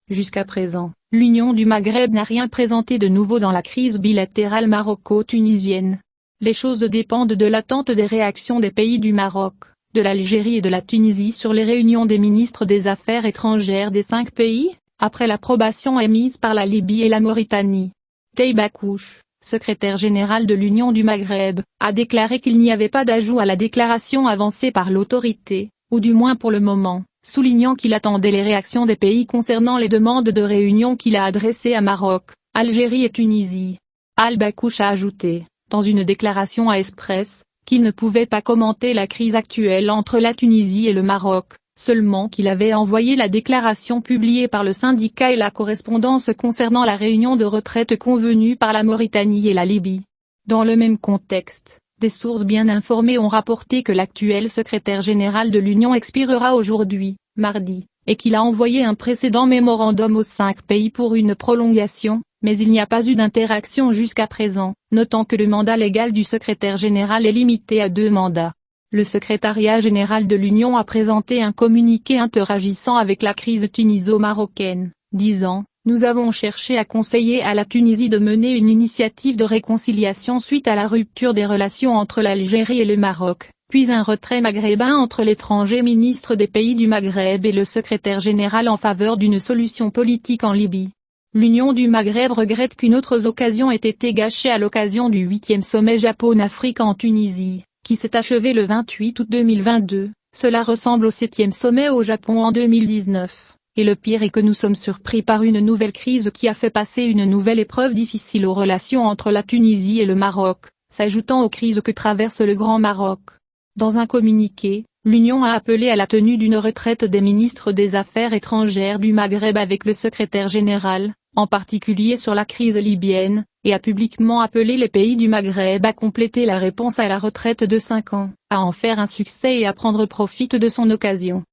Jusqu'à présent, l'Union du Maghreb n'a rien présenté de nouveau dans la crise bilatérale maroco-tunisienne. Les choses dépendent de l'attente des réactions des pays du Maroc, de l'Algérie et de la Tunisie sur les réunions des ministres des Affaires étrangères des 5 pays, après l'approbation émise par la Libye et la Mauritanie. Taiba Kouch, secrétaire général de l'Union du Maghreb, a déclaré qu'il n'y avait pas d'ajout à la déclaration avancée par l'autorité, ou du moins pour le moment, soulignant qu'il attendait les réactions des pays concernant les demandes de réunion qu'il a adressées à Maroc, Algérie et Tunisie. Al-Bakouch a ajouté, dans une déclaration à Express, qu'il ne pouvait pas commenter la crise actuelle entre la Tunisie et le Maroc, seulement qu'il avait envoyé la déclaration publiée par le syndicat et la correspondance concernant la réunion de retraite convenue par la Mauritanie et la Libye. Dans le même contexte, des sources bien informées ont rapporté que l'actuel secrétaire général de l'Union expirera aujourd'hui, mardi, et qu'il a envoyé un précédent mémorandum aux 5 pays pour une prolongation, mais il n'y a pas eu d'interaction jusqu'à présent, notant que le mandat légal du secrétaire général est limité à 2 mandats. Le secrétariat général de l'Union a présenté un communiqué interagissant avec la crise tuniso-marocaine, disant: nous avons cherché à conseiller à la Tunisie de mener une initiative de réconciliation suite à la rupture des relations entre l'Algérie et le Maroc, puis un retrait maghrébin entre l'étranger ministre des pays du Maghreb et le secrétaire général en faveur d'une solution politique en Libye. L'Union du Maghreb regrette qu'une autre occasion ait été gâchée à l'occasion du 8e sommet Japon-Afrique en Tunisie, qui s'est achevé le 28 août 2022, cela ressemble au 7e sommet au Japon en 2019. Et le pire est que nous sommes surpris par une nouvelle crise qui a fait passer une nouvelle épreuve difficile aux relations entre la Tunisie et le Maroc, s'ajoutant aux crises que traverse le Grand Maroc. Dans un communiqué, l'Union a appelé à la tenue d'une retraite des ministres des Affaires étrangères du Maghreb avec le secrétaire général, en particulier sur la crise libyenne, et a publiquement appelé les pays du Maghreb à compléter la réponse à la retraite de 5 ans, à en faire un succès et à prendre profit de son occasion.